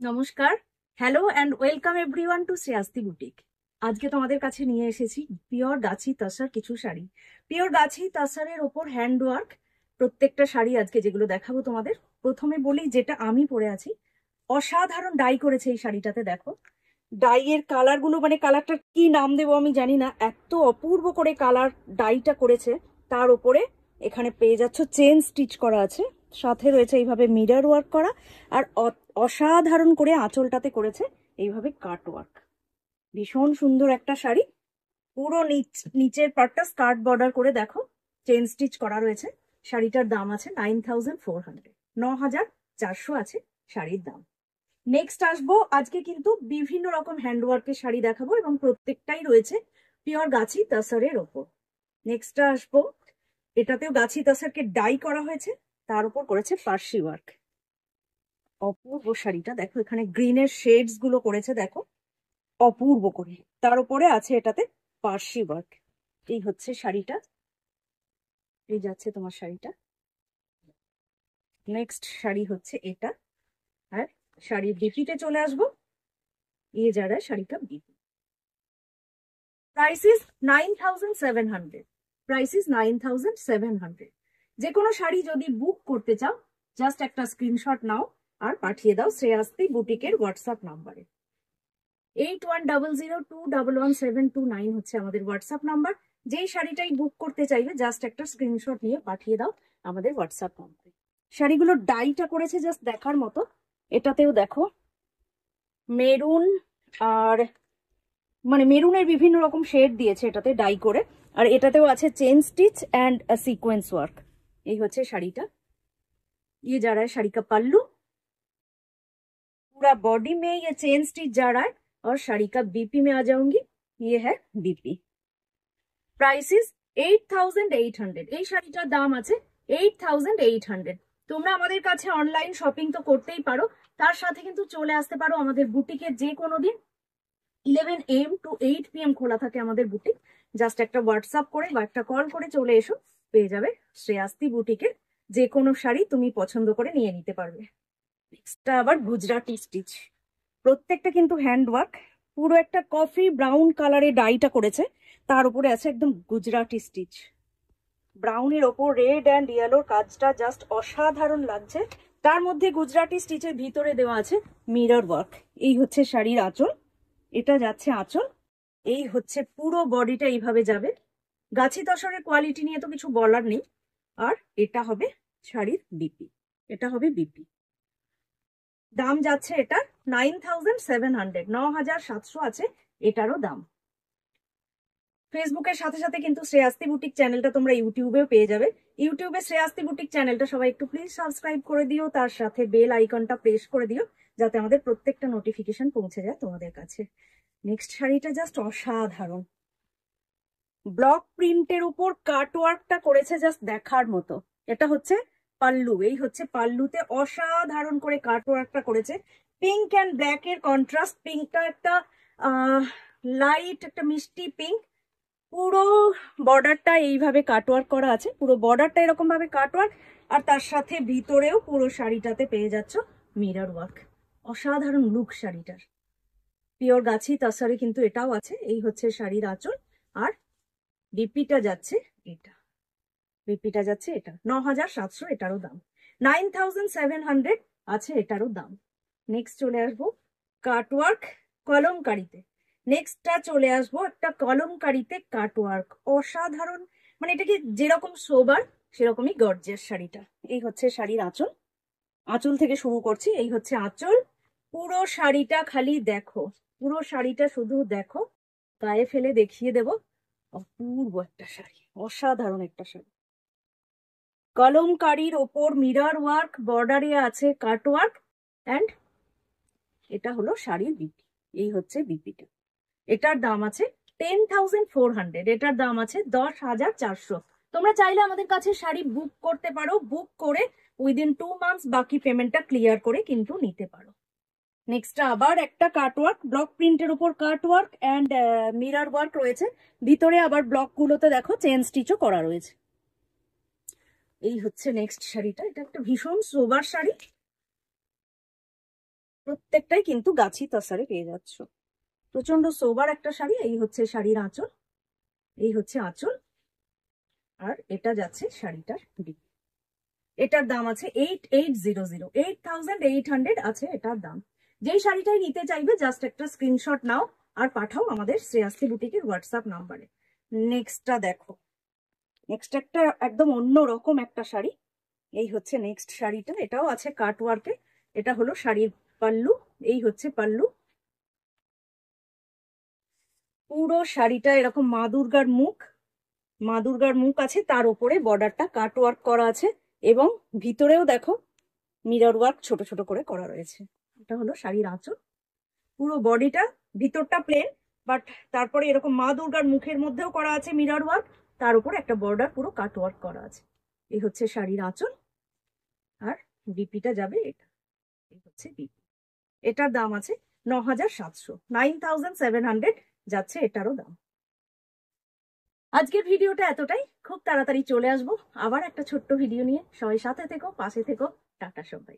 নমস্কার, hello and welcome everyone to Shreyasti boutique. আজকে তোমাদের কাছে নিয়ে এসেছি পিওর গাছি তাসার কিছু শাড়ি। পিওর গাছি তাসারের ওপর হ্যান্ডওয়ার্ক প্রত্যেকটা শাড়ি আজকে যেগুলো দেখাবো তোমাদের। প্রথমে বলি, যেটা আমি পরে আছি, অসাধারণ ডাই করেছে এই শাড়িটাতে। দেখো ডাইয়ের কালার গুলো, মানে কালারটার কি নাম দেবো আমি জানি না, এত অপূর্ব করে কালার ডাইটা করেছে। তার উপরে এখানে পেয়ে যাচ্ছ চেন স্টিচ করা আছে, সাথে রয়েছে এইভাবে মিরর ওয়ার্ক করা, আর অসাধারণ করে আঁচলটাতে করেছে এইভাবে কাট ওয়ার্ক। ভীষণ সুন্দর একটা শাড়ি। পুরো নিচের পার্টটা স্কার্ট বর্ডার করে দেখো চেন স্টিচ করা রয়েছে। শাড়িটার দাম আছে 9400, 9400 আছে শাড়ির দাম। নেক্সট আসবো, আজকে কিন্তু বিভিন্ন রকম হ্যান্ডওয়ার্কের শাড়ি দেখাবো এবং প্রত্যেকটাই রয়েছে পিওর গাছি তাসারের ওপর। নেক্সট আসবো, এটাতেও গাছি তাসারকে ডাই করা হয়েছে, তার উপর করেছে পার্সি ওয়ার্ক। অপূর্ব শাড়িটা দেখো, এখানে গ্রিনের শেডস গুলো করেছে দেখো অপূর্ব করে, তার উপরে আছে এটাতে পার্সি ওয়ার্ক। এই হচ্ছে শাড়িটা, এই যাচ্ছে তোমার শাড়িটা। নেক্সট শাড়ি হচ্ছে এটা। আর শাড়ির বিপিতে চলে আসবো, এই যারা শাড়িটা BP. Price is 9700, price is 9700। যে কোনো শাড়ি যদি বুক করতে চাও, জাস্ট একটা স্ক্রিনশট নাও আর পাঠিয়ে দাও শ্রেয়াস্তি বুটিকের হোয়াটসঅ্যাপ নাম্বারে। 8100211729 হচ্ছে আমাদের হোয়াটসঅ্যাপ নাম্বার। যেই শাড়িটাই বুক করতে চাইবে জাস্ট একটা স্ক্রিনশট নিয়ে পাঠিয়ে দাও আমাদের হোয়াটসঅ্যাপ নাম্বারে। শাড়িগুলোর ডাইটা করেছে জাস্ট দেখার মতো। এটাতেও দেখো মেরুন, আর মানে মেরুনের বিভিন্ন রকম শেড দিয়েছে এটাতে ডাই করে, আর এটাতেও আছে chain stitch and sequence work. এই হচ্ছে শাড়িটা। ये जा रहा है শাড়ি কা পাল্লু, पूरा बॉडी में ये चेन स्टिच जा रहा है। और শাড়ি का बीपी में आ जाऊंगी, ये है बीपी। Price is 8800। এই শাড়িটার দাম আছে 8800। তোমরা আমাদের কাছে অনলাইন শপিং তো করতেই পারো, তার সাথে কিন্তু চলে আসতে পারো আমাদের বুটিকে যে কোনো দিন। 11 AM to 8 PM খোলা থাকে আমাদের বুটিক। জাস্ট একটা হোয়াটসঅ্যাপ করে বা একটা কল করে চলে এসো, পেয়ে যাবে শ্রেয়াস্তি বুটিকের যে কোনো শাড়ি তুমি পছন্দ করে নিয়ে নিতে পারবে। নেক্সটটা আবার গুজরাটি স্টিচ, প্রত্যেকটা কিন্তু হ্যান্ড ওয়ার্ক। পুরো একটা কফি ব্রাউন কালারে ডাইটা করেছে, তার উপরে আছে একদম গুজরাটি স্টিচ। ব্রাউনের ওপর রেড অ্যান্ড ইয়েলোর কাজটা জাস্ট অসাধারণ লাগছে। তার মধ্যে গুজরাটি স্টিচের ভিতরে দেওয়া আছে মিরর ওয়ার্ক। এই হচ্ছে শাড়ির আঁচল, এটা যাচ্ছে আঁচল। এই হচ্ছে পুরো বডিটা এইভাবে যাবে। গাছি তসরের কোয়ালিটি নিয়ে তো কিছু বলার নেই। আর এটা হবে শাড়ির বিপি, এটা হবে বিপি। দাম যাচ্ছে এটা 9700, 9700 আছে এটারও দাম। ফেসবুকের সাথে সাথে কিন্তু শ্রেয়াস্তি বুটিক চ্যানেলটা তোমরা ইউটিউবেও পেয়ে যাবে। ইউটিউবে শ্রেয়াস্তি বুটিক চ্যানেলটা সবাই একটু প্লিজ সাবস্ক্রাইব করে দিও, তার সাথে বেল আইকনটা প্রেস করে দিও যাতে আমাদের প্রত্যেকটা নোটিফিকেশন পৌঁছে যায় তোমাদের কাছে। নেক্সট শাড়িটা জাস্ট অসাধারণ, ব্লক প্রিন্টের উপর কাট ওয়ার্কটা করেছে জাস্ট দেখার মতো। এটা হচ্ছে পাল্লু, এই হচ্ছে পাল্লুতে অসাধারণ করে কাট ওয়ার্কটা করেছে। পিঙ্ক অ্যান্ড ব্ল্যাক এর কন্ট্রাস্ট, পিঙ্কটা একটা লাইট একটা মিষ্টি পিঙ্ক। পুরো বর্ডারটা এইভাবে কাটওয়ার্ক করা আছে, পুরো বর্ডারটা এরকম ভাবে কাটওয়ার্ক, আর তার সাথে ভিতরেও পুরো শাড়িটাতে পেয়ে যাচ্ছ মিরর ওয়ার্ক। অসাধারণ লুক শাড়িটার। পিওর গাছি তাসারে কিন্তু এটাও আছে। এই হচ্ছে শাড়ির আঁচল, আর বিপিটা যাচ্ছে এটা, বিপিটা যাচ্ছে এটা 9700, এটারও দাম 9700 আছে এটারও দাম। নেক্সট চলে আসবো কাটওয়ার্ক কলমকারিতে। নেক্সটটা চলে আসবো একটা কলমকারিতে কাটওয়ার্ক, অসাধারণ, মানে এটাকে যেরকম সোবার সেরকমই গর্জিয়াস শাড়িটা। এই হচ্ছে শাড়ির আঁচল, আঁচল থেকে শুরু করছি। এই হচ্ছে আঁচল, পুরো শাড়িটা খালি দেখো, পুরো শাড়িটা শুধু দেখো, গায়ে ফেলে দেখিয়ে দেব। অপূর্ব একটা শাড়ি, অসাধারণ একটা শাড়ি। কলমকারির ওপর মিরর ওয়ার্ক, বর্ডারে আছে কাটওয়ার্ক, অ্যান্ড এটা হলো শাড়ির বিপি। এই হচ্ছে বিপিটা। এটার দাম আছে 10400, এটার দাম আছে 10400। তোমরা চাইলে আমাদের কাছে শাড়ি বুক করতে পারো, বুক করে উইদিন 2 মান্থস বাকি পেমেন্টটা ক্লিয়ার করে কিন্তু নিতে পারো। নেক্সট আবার একটা কাটওয়ার্ক, ব্লক প্রিন্টের উপর কাটওয়ার্ক অ্যান্ড মিরর ওয়ার্ক রয়েছে। ভিতরে আবার ব্লক গুলোতে দেখো চেন স্টিচও করা রয়েছে। এই হচ্ছে নেক্সট শাড়িটা, এটা একটা ভীষণ সোবার শাড়ি। প্রত্যেকটাই কিন্তু গাছি তসারে পেয়ে যাচ্ছ। প্রচন্ড সোবার একটা শাড়ি। এই হচ্ছে শাড়ির আঁচল, এই হচ্ছে আঁচল, আর এটা যাচ্ছে শাড়িটার ডিপ। এটার দাম আছে 8800, 8800 আছে এটার দাম। যেই শাড়িটাই নিতে চাইবে জাস্ট একটা স্ক্রিনশট নাও আর পাঠাও আমাদের শ্রেয়াস্তি বুটিকের হোয়াটসঅ্যাপ নাম্বারে। নেক্সটটা দেখো, নেক্সট একটা একদম অন্য রকম একটা শাড়ি। এই হচ্ছে নেক্সট শাড়িটা, এটাও আছে কাট ওয়ার্কে। এটা হলো শাড়ির পাল্লু, এই হচ্ছে পাল্লু। পুরো শাড়িটা এরকম মা দুর্গার মুখ, মা দুর্গার মুখ আছে, তার উপরে বর্ডারটা কাট ওয়ার্ক করা আছে এবং ভিতরেও দেখো মিরর ওয়ার্ক ছোট ছোট করে করা রয়েছে। এটা হলো শাড়ির আঁচল। পুরো বডিটা, ভিতরটা প্লেন, বাট তারপরে এরকম মা দুর্গার মুখের মধ্যেও করা আছে মিরর ওয়ার্ক, তার উপরে একটা বর্ডার পুরো কাট ওয়ার্ক করা আছে। এই হচ্ছে শাড়ির আঁচল, আর বিপিটা যাবে এটা, এই হচ্ছে বিপি। এটার দাম আছে 9700, 9700 যাচ্ছে এটারও দাম। আজকের ভিডিওটা এতটাই, খুব তাড়াতাড়ি চলে আসবো আবার একটা ছোট্ট ভিডিও নিয়ে। সবাই সাথে থেকো, পাশে থেকো, টাটা সবাই।